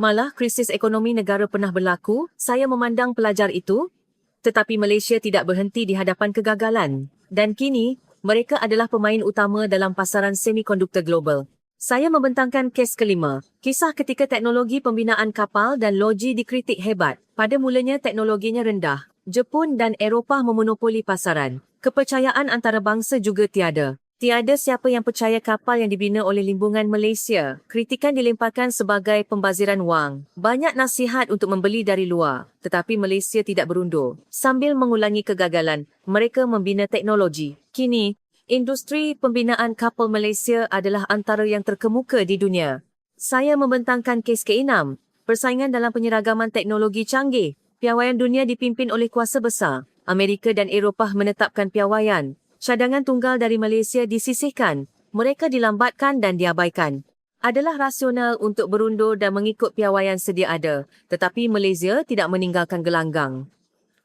Malah krisis ekonomi negara pernah berlaku, saya memandang pelajar itu. Tetapi Malaysia tidak berhenti di hadapan kegagalan. Dan kini, mereka adalah pemain utama dalam pasaran semikonduktor global. Saya membentangkan kes kelima. Kisah ketika teknologi pembinaan kapal dan loji dikritik hebat. Pada mulanya teknologinya rendah. Jepun dan Eropah memonopoli pasaran. Kepercayaan antarabangsa juga tiada. Tiada siapa yang percaya kapal yang dibina oleh Limbungan Malaysia. Kritikan dilemparkan sebagai pembaziran wang. Banyak nasihat untuk membeli dari luar. Tetapi Malaysia tidak berundur. Sambil mengulangi kegagalan, mereka membina teknologi. Kini, industri pembinaan kapal Malaysia adalah antara yang terkemuka di dunia. Saya membentangkan kes ke-6. Persaingan dalam penyeragaman teknologi canggih. Piawaian dunia dipimpin oleh kuasa besar. Amerika dan Eropah menetapkan piawaian. Cadangan tunggal dari Malaysia disisihkan, mereka dilambatkan dan diabaikan. Adalah rasional untuk berundur dan mengikut piawaian sedia ada, tetapi Malaysia tidak meninggalkan gelanggang.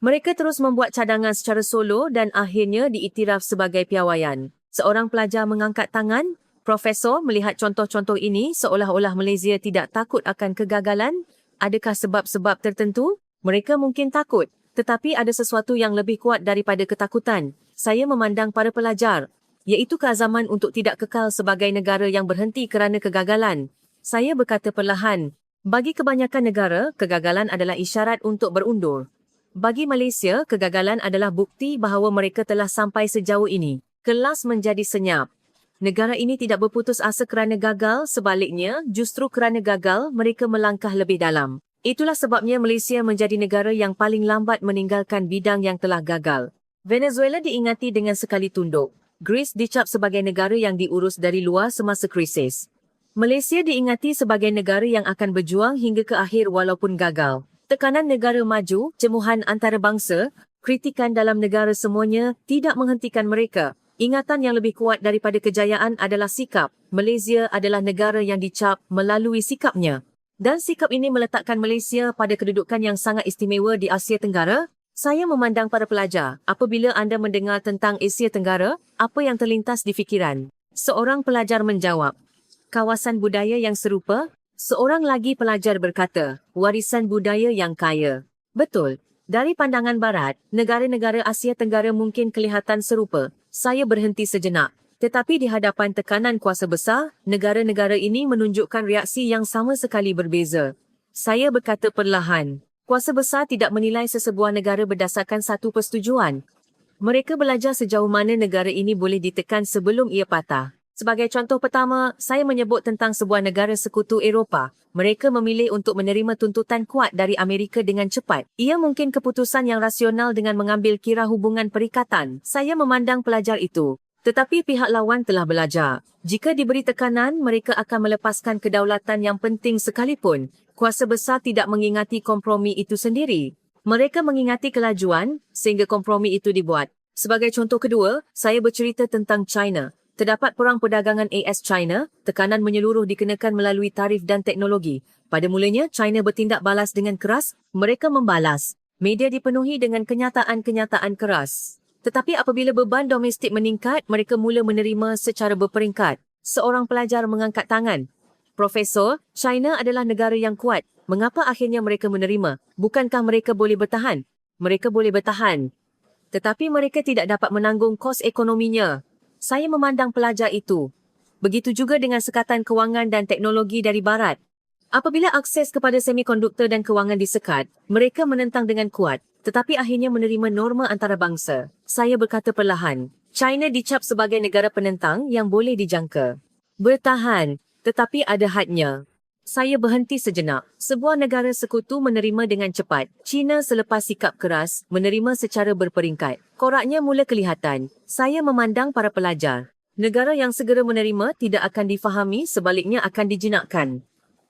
Mereka terus membuat cadangan secara solo dan akhirnya diiktiraf sebagai piawaian. Seorang pelajar mengangkat tangan. Profesor, melihat contoh-contoh ini seolah-olah Malaysia tidak takut akan kegagalan. Adakah sebab-sebab tertentu? Mereka mungkin takut, tetapi ada sesuatu yang lebih kuat daripada ketakutan. Saya memandang para pelajar, iaitu keazaman untuk tidak kekal sebagai negara yang berhenti kerana kegagalan. Saya berkata perlahan, bagi kebanyakan negara, kegagalan adalah isyarat untuk berundur. Bagi Malaysia, kegagalan adalah bukti bahawa mereka telah sampai sejauh ini. Kelas menjadi senyap. Negara ini tidak berputus asa kerana gagal, sebaliknya, justru kerana gagal, mereka melangkah lebih dalam. Itulah sebabnya Malaysia menjadi negara yang paling lambat meninggalkan bidang yang telah gagal. Venezuela diingati dengan sekali tunduk. Greece dicap sebagai negara yang diurus dari luar semasa krisis. Malaysia diingati sebagai negara yang akan berjuang hingga ke akhir walaupun gagal. Tekanan negara maju, cemuhan antarabangsa, kritikan dalam negara semuanya tidak menghentikan mereka. Ingatan yang lebih kuat daripada kejayaan adalah sikap. Malaysia adalah negara yang dicap melalui sikapnya. Dan sikap ini meletakkan Malaysia pada kedudukan yang sangat istimewa di Asia Tenggara. Saya memandang para pelajar, apabila anda mendengar tentang Asia Tenggara, apa yang terlintas di fikiran? Seorang pelajar menjawab, kawasan budaya yang serupa. Seorang lagi pelajar berkata, warisan budaya yang kaya. Betul. Dari pandangan barat, negara-negara Asia Tenggara mungkin kelihatan serupa. Saya berhenti sejenak. Tetapi di hadapan tekanan kuasa besar, negara-negara ini menunjukkan reaksi yang sama sekali berbeza. Saya berkata perlahan, kuasa besar tidak menilai sesebuah negara berdasarkan satu persetujuan. Mereka belajar sejauh mana negara ini boleh ditekan sebelum ia patah. Sebagai contoh pertama, saya menyebut tentang sebuah negara sekutu Eropah. Mereka memilih untuk menerima tuntutan kuat dari Amerika dengan cepat. Ia mungkin keputusan yang rasional dengan mengambil kira hubungan perikatan. Saya memandang pelajar itu. Tetapi pihak lawan telah belajar. Jika diberi tekanan, mereka akan melepaskan kedaulatan yang penting sekalipun. Kuasa besar tidak mengingati kompromi itu sendiri. Mereka mengingati kelajuan sehingga kompromi itu dibuat. Sebagai contoh kedua, saya bercerita tentang China. Terdapat perang perdagangan AS-China, tekanan menyeluruh dikenakan melalui tarif dan teknologi. Pada mulanya, China bertindak balas dengan keras, mereka membalas. Media dipenuhi dengan kenyataan-kenyataan keras. Tetapi apabila beban domestik meningkat, mereka mula menerima secara berperingkat. Seorang pelajar mengangkat tangan. Profesor, China adalah negara yang kuat. Mengapa akhirnya mereka menerima? Bukankah mereka boleh bertahan? Mereka boleh bertahan. Tetapi mereka tidak dapat menanggung kos ekonominya. Saya memandang pelajar itu. Begitu juga dengan sekatan kewangan dan teknologi dari barat. Apabila akses kepada semikonduktor dan kewangan disekat, mereka menentang dengan kuat, tetapi akhirnya menerima norma antarabangsa. Saya berkata perlahan, China dicap sebagai negara penentang yang boleh dijangka. Bertahan, tetapi ada hadnya. Saya berhenti sejenak. Sebuah negara sekutu menerima dengan cepat. China selepas sikap keras, menerima secara berperingkat. Koraknya mula kelihatan. Saya memandang para pelajar. Negara yang segera menerima tidak akan difahami, sebaliknya akan dijinakkan.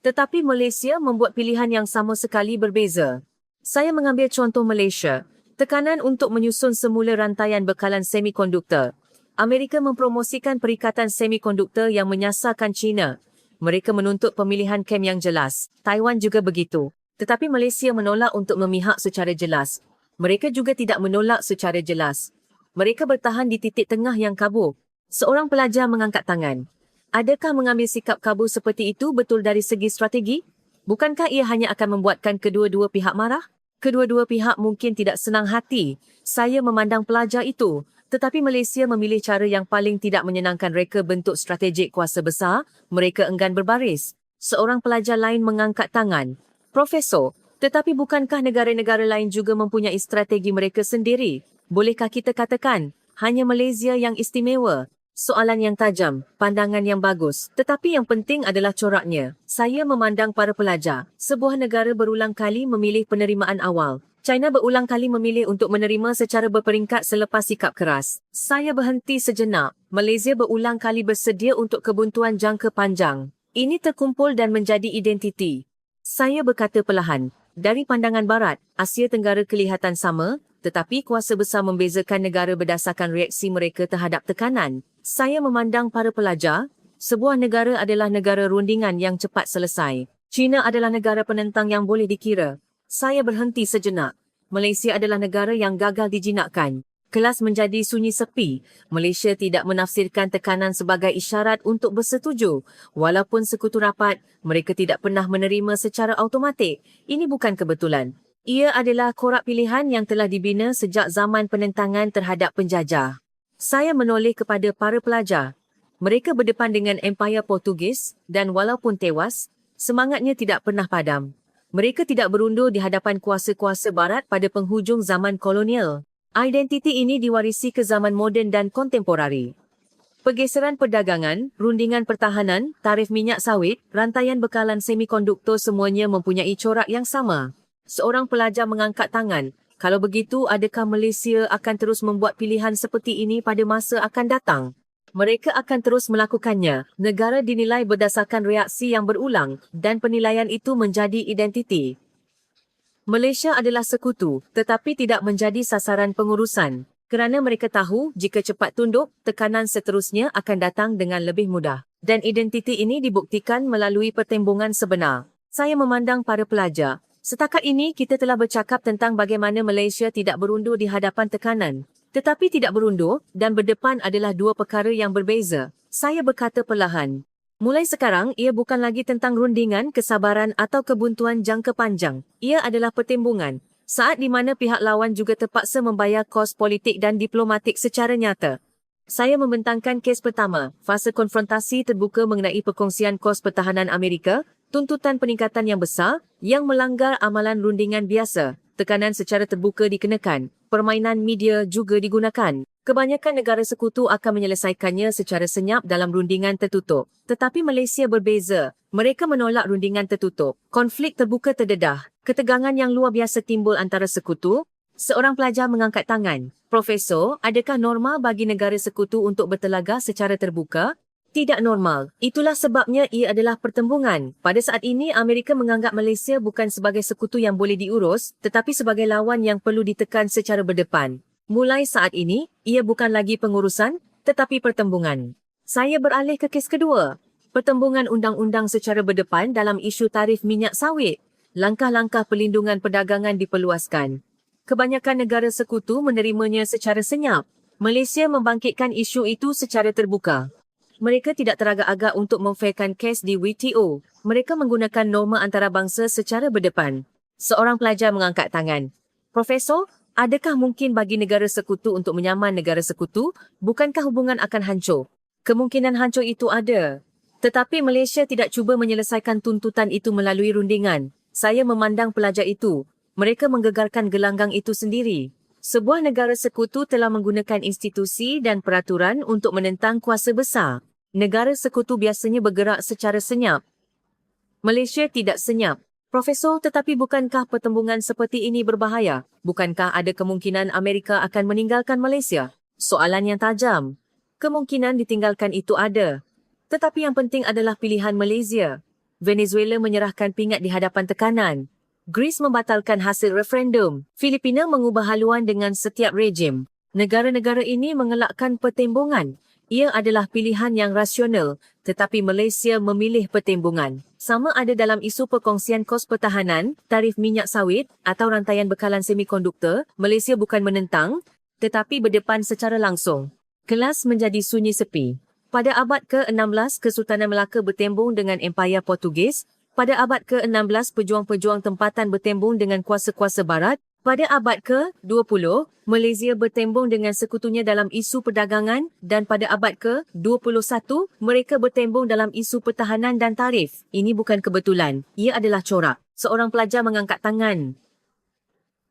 Tetapi Malaysia membuat pilihan yang sama sekali berbeza. Saya mengambil contoh Malaysia. Tekanan untuk menyusun semula rantaian bekalan semikonduktor. Amerika mempromosikan perikatan semikonduktor yang menyasarkan China. Mereka menuntut pemilihan kem yang jelas. Taiwan juga begitu. Tetapi Malaysia menolak untuk memihak secara jelas. Mereka juga tidak menolak secara jelas. Mereka bertahan di titik tengah yang kabur. Seorang pelajar mengangkat tangan. Adakah mengambil sikap kabur seperti itu betul dari segi strategi? Bukankah ia hanya akan membuatkan kedua-dua pihak marah? Kedua-dua pihak mungkin tidak senang hati. Saya memandang pelajar itu. Tetapi Malaysia memilih cara yang paling tidak menyenangkan reka bentuk strategik kuasa besar. Mereka enggan berbaris. Seorang pelajar lain mengangkat tangan. Profesor, tetapi bukankah negara-negara lain juga mempunyai strategi mereka sendiri? Bolehkah kita katakan, hanya Malaysia yang istimewa? Soalan yang tajam, pandangan yang bagus. Tetapi yang penting adalah coraknya. Saya memandang para pelajar. Sebuah negara berulang kali memilih penerimaan awal. China berulang kali memilih untuk menerima secara berperingkat selepas sikap keras. Saya berhenti sejenak. Malaysia berulang kali bersedia untuk kebuntuan jangka panjang. Ini terkumpul dan menjadi identiti. Saya berkata perlahan. Dari pandangan barat, Asia Tenggara kelihatan sama, tetapi kuasa besar membezakan negara berdasarkan reaksi mereka terhadap tekanan. Saya memandang para pelajar. Sebuah negara adalah negara rundingan yang cepat selesai. China adalah negara penentang yang boleh dikira. Saya berhenti sejenak. Malaysia adalah negara yang gagal dijinakkan. Kelas menjadi sunyi sepi. Malaysia tidak menafsirkan tekanan sebagai isyarat untuk bersetuju. Walaupun sekutu rapat, mereka tidak pernah menerima secara automatik. Ini bukan kebetulan. Ia adalah korak pilihan yang telah dibina sejak zaman penentangan terhadap penjajah. Saya menoleh kepada para pelajar. Mereka berdepan dengan Empayar Portugis dan walaupun tewas, semangatnya tidak pernah padam. Mereka tidak berundur di hadapan kuasa-kuasa barat pada penghujung zaman kolonial. Identiti ini diwarisi ke zaman moden dan kontemporari. Pergeseran perdagangan, rundingan pertahanan, tarif minyak sawit, rantaian bekalan semikonduktor semuanya mempunyai corak yang sama. Seorang pelajar mengangkat tangan. Kalau begitu, adakah Malaysia akan terus membuat pilihan seperti ini pada masa akan datang? Mereka akan terus melakukannya. Negara dinilai berdasarkan reaksi yang berulang dan penilaian itu menjadi identiti. Malaysia adalah sekutu, tetapi tidak menjadi sasaran pengurusan. Kerana mereka tahu jika cepat tunduk, tekanan seterusnya akan datang dengan lebih mudah. Dan identiti ini dibuktikan melalui pertembungan sebenar. Saya memandang para pelajar. Setakat ini kita telah bercakap tentang bagaimana Malaysia tidak berundur di hadapan tekanan. Tetapi tidak berundur dan berdepan adalah dua perkara yang berbeza. Saya berkata perlahan. Mulai sekarang, ia bukan lagi tentang rundingan, kesabaran atau kebuntuan jangka panjang. Ia adalah pertembungan. Saat di mana pihak lawan juga terpaksa membayar kos politik dan diplomatik secara nyata. Saya membentangkan kes pertama, fasa konfrontasi terbuka mengenai perkongsian kos pertahanan Amerika, tuntutan peningkatan yang besar, yang melanggar amalan rundingan biasa, tekanan secara terbuka dikenakan, permainan media juga digunakan. Kebanyakan negara sekutu akan menyelesaikannya secara senyap dalam rundingan tertutup. Tetapi Malaysia berbeza. Mereka menolak rundingan tertutup. Konflik terbuka terdedah. Ketegangan yang luar biasa timbul antara sekutu. Seorang pelajar mengangkat tangan. Profesor, adakah normal bagi negara sekutu untuk bertelaga secara terbuka? Tidak normal. Itulah sebabnya ia adalah pertembungan. Pada saat ini, Amerika menganggap Malaysia bukan sebagai sekutu yang boleh diurus, tetapi sebagai lawan yang perlu ditekan secara berdepan. Mulai saat ini, ia bukan lagi pengurusan, tetapi pertembungan. Saya beralih ke kes kedua. Pertembungan undang-undang secara berdepan dalam isu tarif minyak sawit. Langkah-langkah perlindungan perdagangan diperluaskan. Kebanyakan negara sekutu menerimanya secara senyap. Malaysia membangkitkan isu itu secara terbuka. Mereka tidak teragak-agak untuk memfairkan kes di WTO. Mereka menggunakan norma antarabangsa secara berdepan. Seorang pelajar mengangkat tangan. Profesor, adakah mungkin bagi negara sekutu untuk menyaman negara sekutu? Bukankah hubungan akan hancur? Kemungkinan hancur itu ada. Tetapi Malaysia tidak cuba menyelesaikan tuntutan itu melalui rundingan. Saya memandang pelajar itu. Mereka menggegarkan gelanggang itu sendiri. Sebuah negara sekutu telah menggunakan institusi dan peraturan untuk menentang kuasa besar. Negara sekutu biasanya bergerak secara senyap. Malaysia tidak senyap. Profesor, tetapi bukankah pertembungan seperti ini berbahaya? Bukankah ada kemungkinan Amerika akan meninggalkan Malaysia? Soalan yang tajam. Kemungkinan ditinggalkan itu ada. Tetapi yang penting adalah pilihan Malaysia. Venezuela menyerahkan pingat di hadapan tekanan. Greece membatalkan hasil referendum. Filipina mengubah haluan dengan setiap rejim. Negara-negara ini mengelakkan pertembungan. Ia adalah pilihan yang rasional, tetapi Malaysia memilih pertembungan. Sama ada dalam isu perkongsian kos pertahanan, tarif minyak sawit atau rantaian bekalan semikonduktor, Malaysia bukan menentang, tetapi berdepan secara langsung. Kelas menjadi sunyi sepi. Pada abad ke-16, Kesultanan Melaka bertembung dengan Empayar Portugis. Pada abad ke-16, pejuang-pejuang tempatan bertembung dengan kuasa-kuasa barat. Pada abad ke-20, Malaysia bertembung dengan sekutunya dalam isu perdagangan dan pada abad ke-21, mereka bertembung dalam isu pertahanan dan tarif. Ini bukan kebetulan, ia adalah corak. Seorang pelajar mengangkat tangan.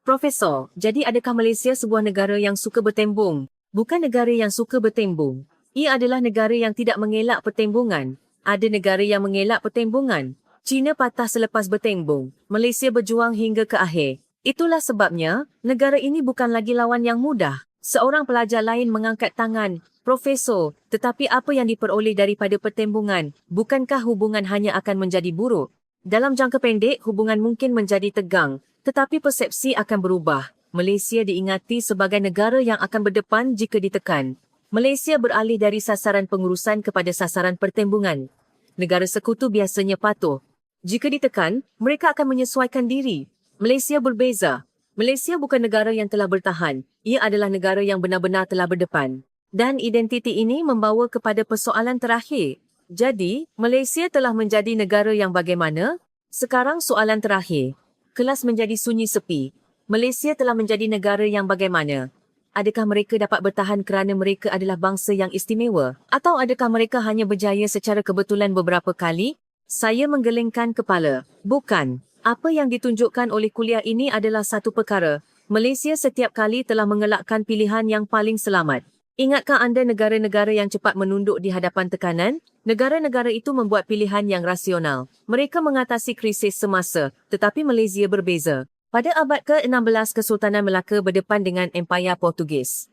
Profesor, jadi adakah Malaysia sebuah negara yang suka bertembung? Bukan negara yang suka bertembung. Ia adalah negara yang tidak mengelak pertembungan. Ada negara yang mengelak pertembungan. China patah selepas bertembung. Malaysia berjuang hingga ke akhir. Itulah sebabnya, negara ini bukan lagi lawan yang mudah. Seorang pelajar lain mengangkat tangan. Profesor, tetapi apa yang diperoleh daripada pertembungan? Bukankah hubungan hanya akan menjadi buruk? Dalam jangka pendek, hubungan mungkin menjadi tegang. Tetapi persepsi akan berubah. Malaysia diingati sebagai negara yang akan berdepan jika ditekan. Malaysia beralih dari sasaran pengurusan kepada sasaran pertembungan. Negara sekutu biasanya patuh. Jika ditekan, mereka akan menyesuaikan diri. Malaysia berbeza. Malaysia bukan negara yang telah bertahan. Ia adalah negara yang benar-benar telah berdepan. Dan identiti ini membawa kepada persoalan terakhir. Jadi, Malaysia telah menjadi negara yang bagaimana? Sekarang soalan terakhir. Kelas menjadi sunyi sepi. Malaysia telah menjadi negara yang bagaimana? Adakah mereka dapat bertahan kerana mereka adalah bangsa yang istimewa? Atau adakah mereka hanya berjaya secara kebetulan beberapa kali? Saya menggelengkan kepala. Bukan. Apa yang ditunjukkan oleh kuliah ini adalah satu perkara. Malaysia setiap kali telah mengelakkan pilihan yang paling selamat. Ingatkah anda negara-negara yang cepat menunduk di hadapan tekanan? Negara-negara itu membuat pilihan yang rasional. Mereka mengatasi krisis semasa, tetapi Malaysia berbeza. Pada abad ke-16, Kesultanan Melaka berdepan dengan Empayar Portugis.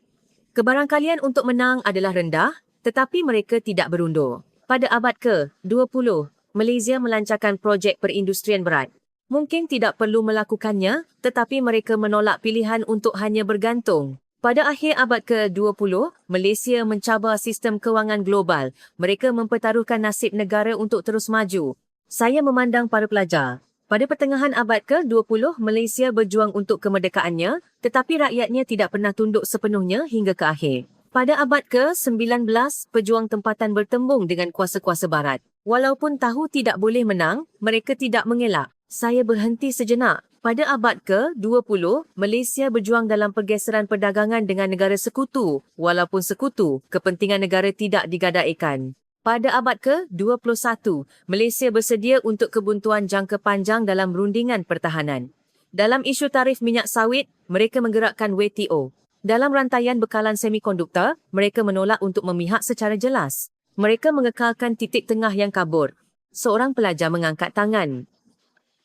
Kebarangkalian untuk menang adalah rendah, tetapi mereka tidak berundur. Pada abad ke-20, Malaysia melancarkan projek perindustrian berat. Mungkin tidak perlu melakukannya, tetapi mereka menolak pilihan untuk hanya bergantung. Pada akhir abad ke-20, Malaysia mencabar sistem kewangan global. Mereka mempertaruhkan nasib negara untuk terus maju. Saya memandang para pelajar. Pada pertengahan abad ke-20, Malaysia berjuang untuk kemerdekaannya, tetapi rakyatnya tidak pernah tunduk sepenuhnya hingga ke akhir. Pada abad ke-19, pejuang tempatan bertembung dengan kuasa-kuasa barat. Walaupun tahu tidak boleh menang, mereka tidak mengelak. Saya berhenti sejenak. Pada abad ke-20, Malaysia berjuang dalam pergeseran perdagangan dengan negara sekutu. Walaupun sekutu, kepentingan negara tidak digadaikan. Pada abad ke-21, Malaysia bersedia untuk kebuntuan jangka panjang dalam rundingan pertahanan. Dalam isu tarif minyak sawit, mereka menggerakkan WTO. Dalam rantaian bekalan semikonduktor, mereka menolak untuk memihak secara jelas. Mereka mengekalkan titik tengah yang kabur. Seorang pelajar mengangkat tangan.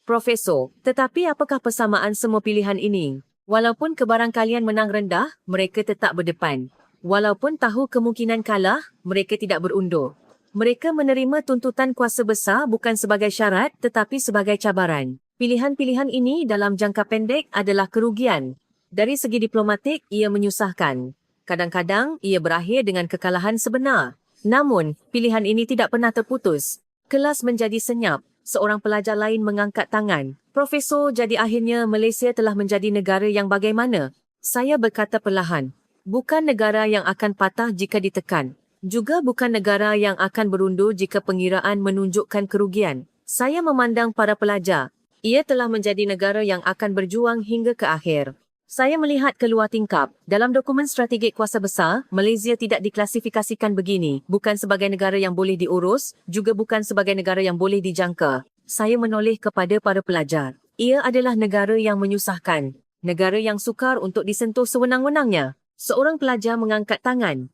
Profesor, tetapi apakah persamaan semua pilihan ini? Walaupun kebarangkalian menang rendah, mereka tetap berdepan. Walaupun tahu kemungkinan kalah, mereka tidak berundur. Mereka menerima tuntutan kuasa besar bukan sebagai syarat tetapi sebagai cabaran. Pilihan-pilihan ini dalam jangka pendek adalah kerugian. Dari segi diplomatik, ia menyusahkan. Kadang-kadang, ia berakhir dengan kekalahan sebenar. Namun, pilihan ini tidak pernah terputus. Kelas menjadi senyap. Seorang pelajar lain mengangkat tangan. Profesor, jadi akhirnya Malaysia telah menjadi negara yang bagaimana? Saya berkata perlahan. Bukan negara yang akan patah jika ditekan. Juga bukan negara yang akan berundur jika pengiraan menunjukkan kerugian. Saya memandang para pelajar. Ia telah menjadi negara yang akan berjuang hingga ke akhir. Saya melihat keluar tingkap. Dalam dokumen strategik kuasa besar, Malaysia tidak diklasifikasikan begini. Bukan sebagai negara yang boleh diurus, juga bukan sebagai negara yang boleh dijangka. Saya menoleh kepada para pelajar. Ia adalah negara yang menyusahkan. Negara yang sukar untuk disentuh sewenang-wenangnya. Seorang pelajar mengangkat tangan.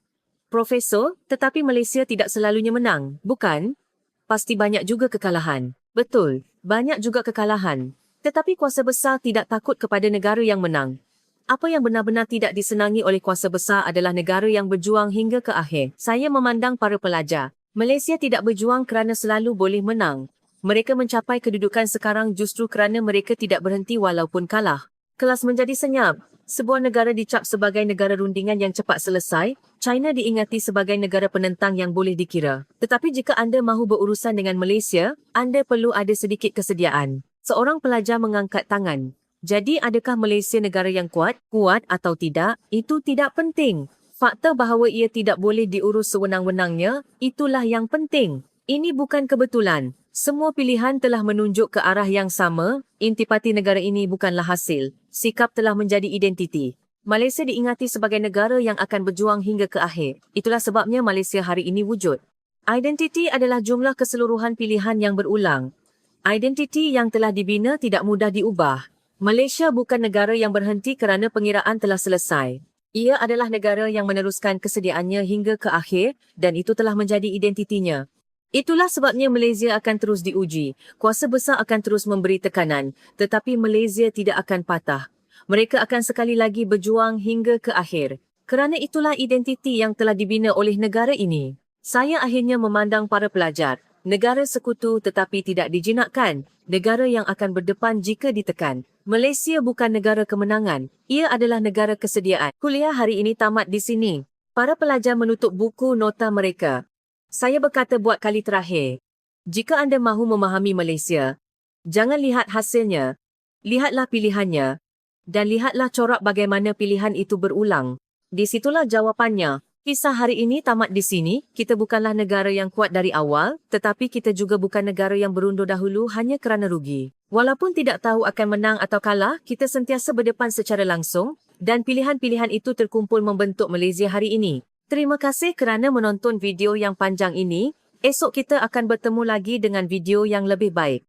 Profesor, tetapi Malaysia tidak selalunya menang, bukan? Pasti banyak juga kekalahan. Betul, banyak juga kekalahan. Tetapi kuasa besar tidak takut kepada negara yang menang. Apa yang benar-benar tidak disenangi oleh kuasa besar adalah negara yang berjuang hingga ke akhir. Saya memandang para pelajar. Malaysia tidak berjuang kerana selalu boleh menang. Mereka mencapai kedudukan sekarang justru kerana mereka tidak berhenti walaupun kalah. Kelas menjadi senyap. Sebuah negara dicap sebagai negara rundingan yang cepat selesai. China diingati sebagai negara penentang yang boleh dikira. Tetapi jika anda mahu berurusan dengan Malaysia, anda perlu ada sedikit kesediaan. Seorang pelajar mengangkat tangan. Jadi adakah Malaysia negara yang kuat? Kuat atau tidak, itu tidak penting. Fakta bahawa ia tidak boleh diurus sewenang-wenangnya, itulah yang penting. Ini bukan kebetulan. Semua pilihan telah menunjuk ke arah yang sama. Intipati negara ini bukanlah hasil. Sikap telah menjadi identiti. Malaysia diingati sebagai negara yang akan berjuang hingga ke akhir. Itulah sebabnya Malaysia hari ini wujud. Identiti adalah jumlah keseluruhan pilihan yang berulang. Identiti yang telah dibina tidak mudah diubah. Malaysia bukan negara yang berhenti kerana pengiraan telah selesai. Ia adalah negara yang meneruskan kesediaannya hingga ke akhir dan itu telah menjadi identitinya. Itulah sebabnya Malaysia akan terus diuji. Kuasa besar akan terus memberi tekanan, tetapi Malaysia tidak akan patah. Mereka akan sekali lagi berjuang hingga ke akhir. Kerana itulah identiti yang telah dibina oleh negara ini. Saya akhirnya memandang para pelajar. Negara sekutu tetapi tidak dijinakkan. Negara yang akan berdepan jika ditekan. Malaysia bukan negara kemenangan. Ia adalah negara kesediaan. Kuliah hari ini tamat di sini. Para pelajar menutup buku nota mereka. Saya berkata buat kali terakhir. Jika anda mahu memahami Malaysia, jangan lihat hasilnya. Lihatlah pilihannya. Dan lihatlah corak bagaimana pilihan itu berulang. Di situlah jawapannya. Kisah hari ini tamat di sini. Kita bukanlah negara yang kuat dari awal, tetapi kita juga bukan negara yang berundur dahulu hanya kerana rugi. Walaupun tidak tahu akan menang atau kalah, kita sentiasa berdepan secara langsung dan pilihan-pilihan itu terkumpul membentuk Malaysia hari ini. Terima kasih kerana menonton video yang panjang ini. Esok kita akan bertemu lagi dengan video yang lebih baik.